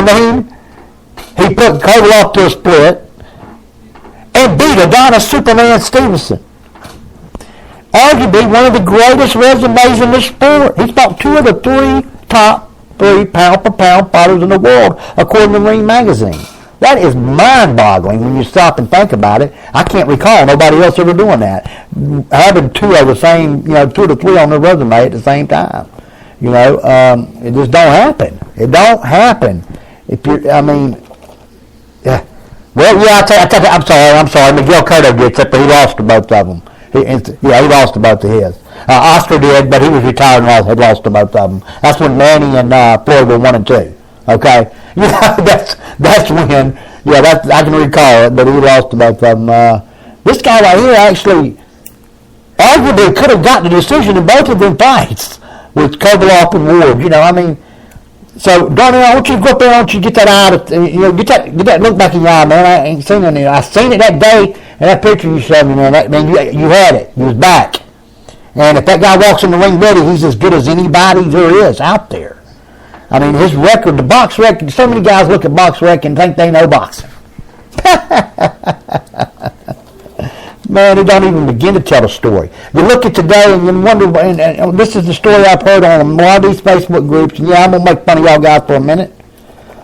what I mean? He put Kovalev to a split and beat Adonis Superman Stevenson. Arguably one of the greatest resumes in the sport. He's fought two of the top three pound-for-pound fighters in the world, according to Ring Magazine. That is mind-boggling when you stop and think about it. I can't recall nobody else ever doing that. Having two of the same, two of the three on their resume at the same time. It just don't happen. It don't happen. Yeah. Well, yeah, I'm sorry. Miguel Cotto gets it, but he lost to both of them. He lost to both of his. Oscar did, but he was retired and had lost to both of them. That's when Manny and Floyd were 1 and 2. Okay, that's when. Yeah, I can recall it, but he lost to both of them. This guy right here actually arguably could have gotten a decision in both of them fights with Kovalev and Ward. So Darnell, I want you to go up there. I want you to get that eye, get that look back in your eye, man. I ain't seen it. I seen it that day, and that picture you showed me, man. You had it. You was back. And if that guy walks in the ring ready, he's as good as anybody there is out there. His record, the box record. So many guys look at box record and think they know boxing. Man, they don't even begin to tell the story. You look at today and you wonder, and this is the story I've heard on a lot of these Facebook groups, and I'm going to make fun of y'all guys for a minute.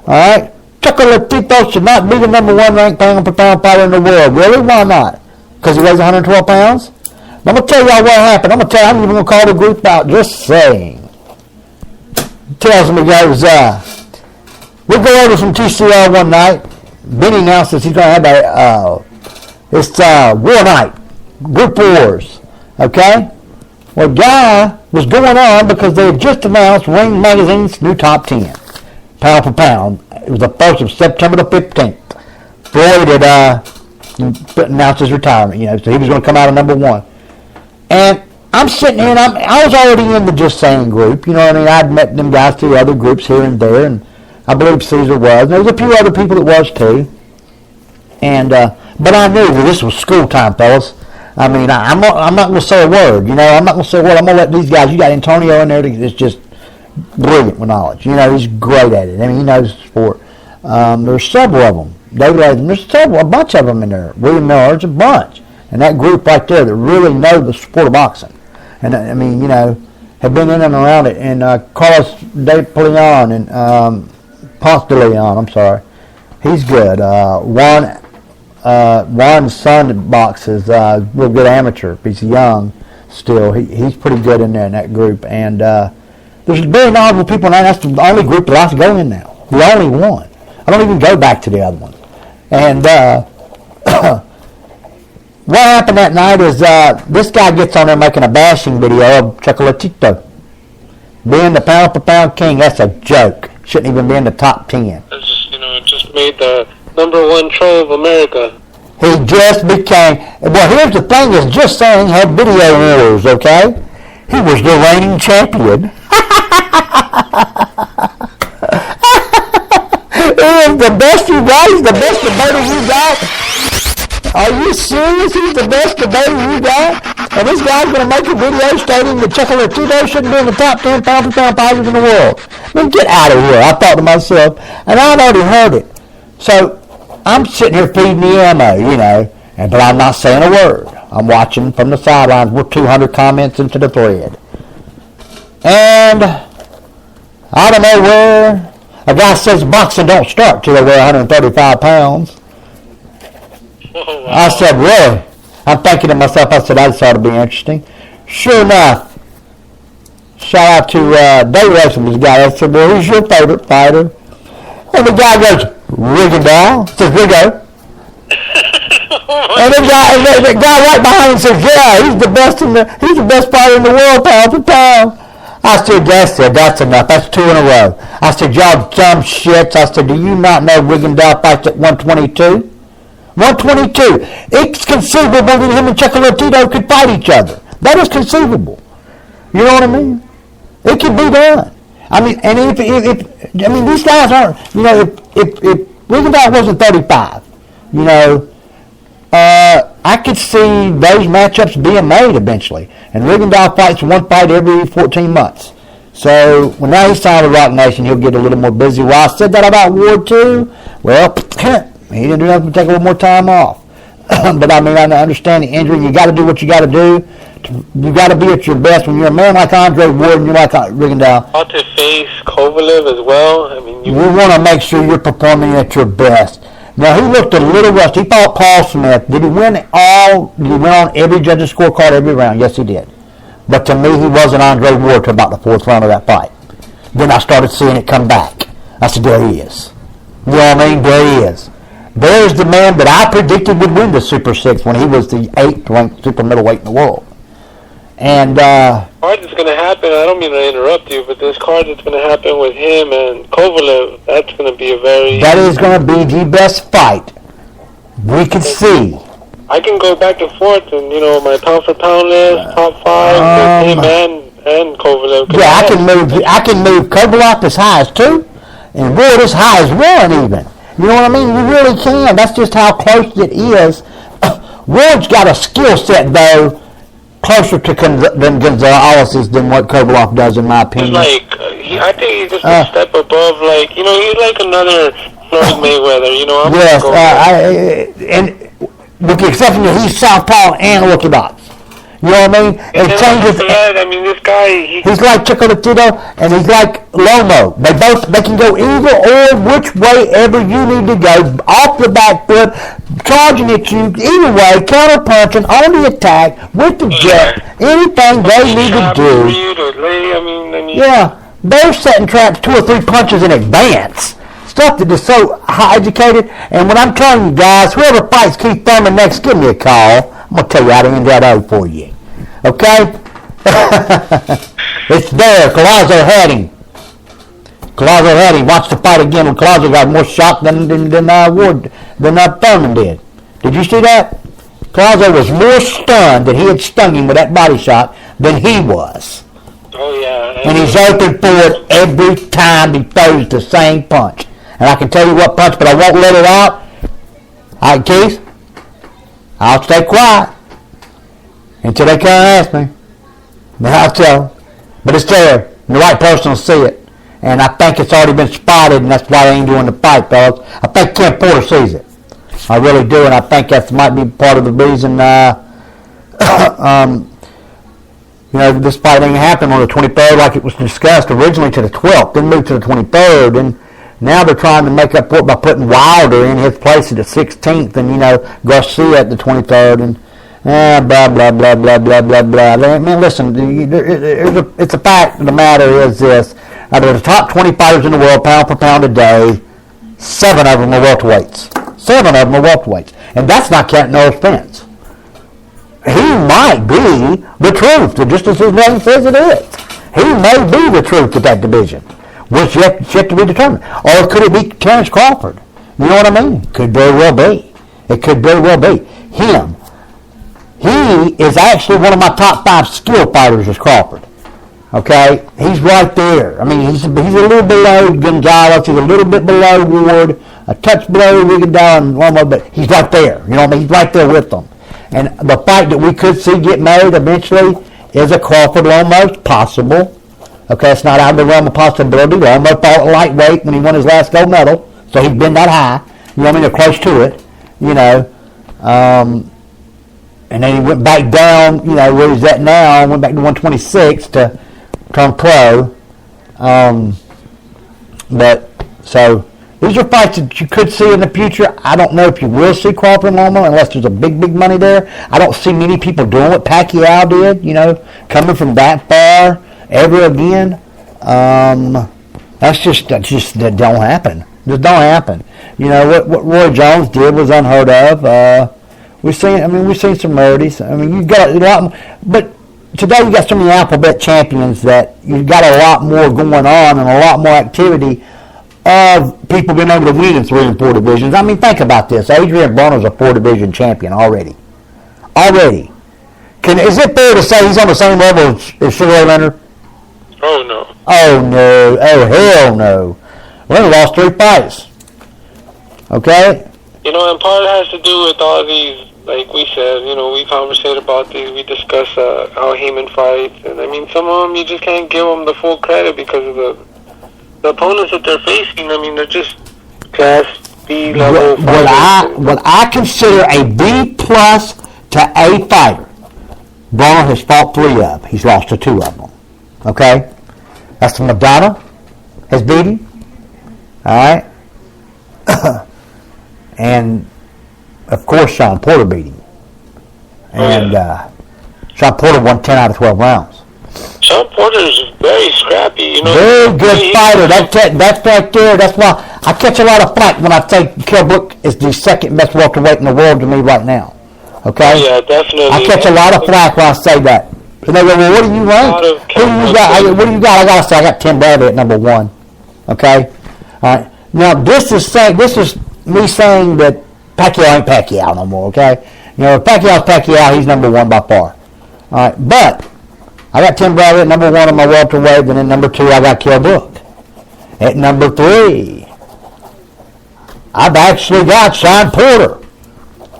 All right? Chocolatito should not be the number 1 ranked pound-for-pound fighter in the world. Really? Why not? Because he weighs 112 pounds? I'm going to tell y'all what happened. I'm even going to call the group out. Just saying. Tells me, goes, we go over from TCL one night. Benny announces he's going to have it's war night, group wars, okay? Well, guy was going on because they had just announced Ring Magazine's new top 10, pound for pound. It was the 1st of September the 15th. Floyd had announced his retirement, so he was going to come out of number 1. And I'm sitting here, and I was already in the Just Saying group, I'd met them guys through other groups here and there, and I believe Caesar was. And there was a few other people that was too. And but I knew that this was school time, fellas. I'm not going to say a word. I'm not going to say a word. I'm going to let these guys. You got Antonio in there that's just brilliant with knowledge. He's great at it. He knows the sport. There's several of them. David Adams, there's a bunch of them in there. William Miller's a bunch. And that group right there that really know the sport of boxing. And have been in and around it. And Carlos De Leon and Ponce de Leon, I'm sorry. He's good. Juan's son that boxes, real good amateur. He's young still. He's pretty good in there in that group. And there's very knowledgeable people in there. That's the only group that I have to go in now. The only one. I don't even go back to the other one. And what happened that night is this guy gets on there making a bashing video of Chocolatito. Being the pound-for-pound king, that's a joke. Shouldn't even be in the top 10. Just made the number 1 troll of America. He just became... Well, here's the thing, is Just Saying had video wars, okay? He was the reigning champion. He is the best you got. He's the best debater you got. Are you serious? He's the best debater you got? And this guy's going to make a video stating that Chocolatito shouldn't be in the top 10 pound-for-pound fighters in the world. Get out of here. I thought to myself, and I'd already heard it. So I'm sitting here feeding the ammo, but I'm not saying a word. I'm watching from the sidelines. We're 200 comments into the thread. And I don't know where a guy says boxing don't start till they weigh 135 pounds. Oh, wow. I said, really? I'm thinking to myself, I said, I just ought to be interesting. Sure enough, shout out to Dave Racing, this guy. I said, well, who's your favorite fighter? And the guy goes, Rigondeaux. Says, Rigo. And the guy right behind him says, yeah, he's the best fighter in the world, pound for pound. I said, that's enough. That's 2 in a row. I said, y'all dumb shits. I said, do you not know Rigondeaux fights at 122? 122. It's conceivable that him and Chocolatito could fight each other. That is conceivable. You know what I mean? It could be done. And if these guys aren't, if Rigondeaux wasn't 35, I could see those matchups being made eventually. And Rigondeaux fights one fight every 14 months. So when now he's signed with Rock Nation, he'll get a little more busy. Well, I said that about Ward too. Well, he didn't do nothing but take a little more time off. But I mean, I understand the injury. You got to do what you got to do. You got to be at your best when you're a man like Andre Ward and you're like Rigondeaux. About to face Kovalev as well. I mean, you want to make sure you're performing at your best. Now he looked a little rusty. He fought Paul Smith. Did he win all? Did he win on every judge's scorecard every round? Yes, he did. But to me, he wasn't Andre Ward till about the fourth round of that fight. Then I started seeing it come back. I said, there he is. You know what I mean? There he is. There's the man that I predicted would win the Super 6 when he was the 8th ranked super middleweight in the world. And card that's going to happen, I don't mean to interrupt you, but this card that's going to happen with him and Kovalev, that's going to be a very... That is going to be the best fight we can see. I can go back and forth and, you know, my pound-for-pound list, top 5, with him and Kovalev. Yeah, I can move Kovalev as high as 2 and Ward as high as 1 even. You know what I mean? You really can. That's just how close it is. Ward's got a skill set, though, closer to Gonzalez's than what Kovalev does, in my opinion. He's like, I think he's just a step above, like, you know, he's like another Floyd Mayweather, you know. And with the exception that he's southpaw and orthodox. You know what I mean? And it changes. I mean, this guy, he's like Chocolatito and he's like Lomo. They can go either or, which way ever you need to go, off the back foot, charging at you, either way, counter punching, on the attack, with the jab, anything they need to do. Yeah, they're setting traps 2 or 3 punches in advance. Stuff that is so high educated. And when I'm telling you guys, whoever fights Keith Thurman next, give me a call. I'm going to tell you how to end that O for you. Okay? It's there. Collazo had him. Watched the fight again when Collazo got more shot than Thurman did. Did you see that? Collazo was more stunned that he had stung him with that body shot than he was. Oh, yeah. And he's open for it every time he throws the same punch. And I can tell you what punch, but I won't let it out. All right, Keith? I'll stay quiet until they come and ask me. Then I'll tell them. But it's there, and the right person will see it. And I think it's already been spotted, and that's why they ain't doing the fight, fellas. I think Ken Porter sees it. I really do, and I think that might be part of the reason, this fight ain't happened on the 23rd like it was discussed originally to the 12th, then moved to the 23rd, and now they're trying to make up for it by putting Wilder in his place at the 16th and, Garcia at the 23rd and blah, blah, blah, blah, blah, blah, blah. I mean, listen, it's a fact of the matter is this. Out of the top 20 fighters in the world, pound for pound today, 7 of them are welterweights. 7 of them are welterweights. And that's not counting no offense. He might be the truth, just as his name says it is. He may be the truth at that division. Which yet to be determined. Or could it be Terrence Crawford? You know what I mean? Could very well be. It could very well be. Him. He is actually one of my top 5 skill fighters is Crawford. Okay? He's right there. I mean, he's a little below Gonzalez. He's a little bit below Ward. A touch below Rigondeaux and Lomo, but he's right there. You know what I mean? He's right there with them. And the fight that we could see get made eventually is a Crawford-Lomo possible. Okay, it's not out of the realm of possibility. Lomo fought lightweight when he won his last gold medal, so he's been that high. You know what I mean? They're close to it, And then he went back down, where he's at now, went back to 126 to turn pro. So these are fights that you could see in the future. I don't know if you will see Crawford and Lomo unless there's a big, big money there. I don't see many people doing what Pacquiao did, coming from that far ever again. That don't happen. Just don't happen. What Roy Jones did was unheard of. We've seen some rarities. I mean, you got a lot more, but today you got so many alphabet champions that you've got a lot more going on and a lot more activity of people being able to win in 3 and 4 divisions. I mean, think about this. Adrian Broner's a 4-division champion already. Is it fair to say he's on the same level as Sugar Ray Leonard? Oh, no. Oh, no. Oh, hell no. Leonard lost 3 fights. Okay? And part has to do with all these like we said, we conversate about these. We discuss how Heyman fights, and I mean, some of them you just can't give them the full credit because of the opponents that they're facing. I mean, they're just class B level. What I consider a B plus to A fighter, Broner has fought 3 of. He's lost to 2 of them. Okay, that's the Madonna has beaten. All right, and of course Sean Porter beat him. And Sean Porter won 10 out of 12 rounds. Sean Porter is very scrappy, Very good fighter. That's right there. That's why I catch a lot of flack when I say Kell Brook is the second best welterweight in the world to me right now. Okay? Oh, yeah, definitely. I catch a lot of flack when I say that. And they go, well, what do you rank? Who do you got? What do you got? I got to say, I got Tim Bradley at number 1. Okay? All right. Now, this is me saying that Pacquiao ain't Pacquiao no more, okay? If Pacquiao's Pacquiao, he's number 1 by far. All right, but I got Tim Bradley at number 1 on my welterweight, and at number 2, I got Kell Brook. At number 3, I've actually got Sean Porter.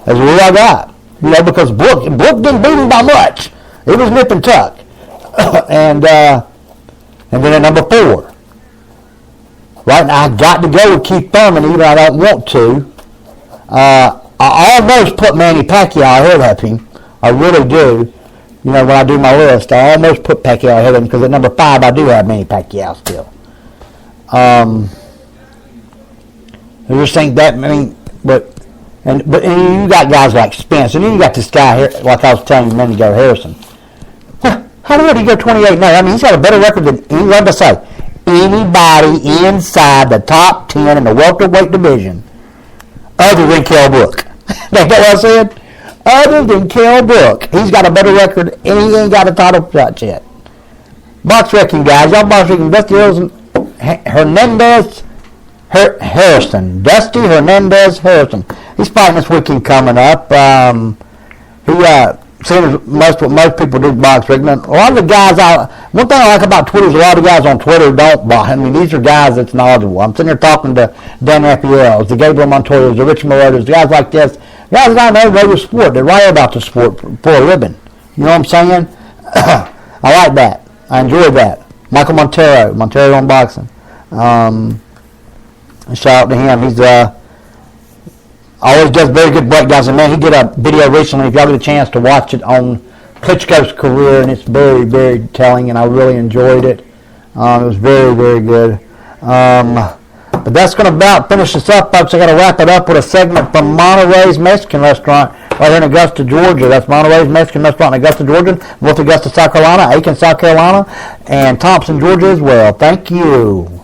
That's who I got. Because Brook didn't beat him by much. It was nip and tuck. and then at number 4, right now I got to go with Keith Thurman, even though I don't want to. I almost put Manny Pacquiao ahead of him. I really do. When I do my list, I almost put Pacquiao ahead of him because at number 5 I do have Manny Pacquiao still. I just think that, but you got guys like Spence, and then you got this guy here, like I was telling you a minute ago, Harrison. How did he go 28-0? He's got a better record than anybody inside the top 10 in the welterweight division, other than Kell Brook. That's what I said. Other than Kell Brook, he's got a better record, and he ain't got a title shot yet. Box wrecking, guys. Y'all box wrecking. Dusty Hernandez Harrison. Dusty Hernandez Harrison. He's fighting this weekend coming up. Seeing as most people do box wrecking. A lot of the guys one thing I like about Twitter is a lot of guys on Twitter don't box. These are guys that's knowledgeable. I'm sitting here talking to Dan Raphael, the Gabriel Montoyas, the Rich Morotas, the guys like this. Guys that I know the sport. They write about the sport for a living. You know what I'm saying? I like that. I enjoy that. Michael Montero on boxing. Shout out to him. He's always does very good breakdowns. And man, he did a video recently. If y'all get a chance to watch it on Klitschko's career, and it's very, very telling, and I really enjoyed it. It was very, very good. But that's going to about finish this up, folks. I got to wrap it up with a segment from Monterey's Mexican Restaurant right here in Augusta, Georgia. That's Monterey's Mexican Restaurant in Augusta, Georgia. North Augusta, South Carolina, Aiken, South Carolina, and Thompson, Georgia as well. Thank you.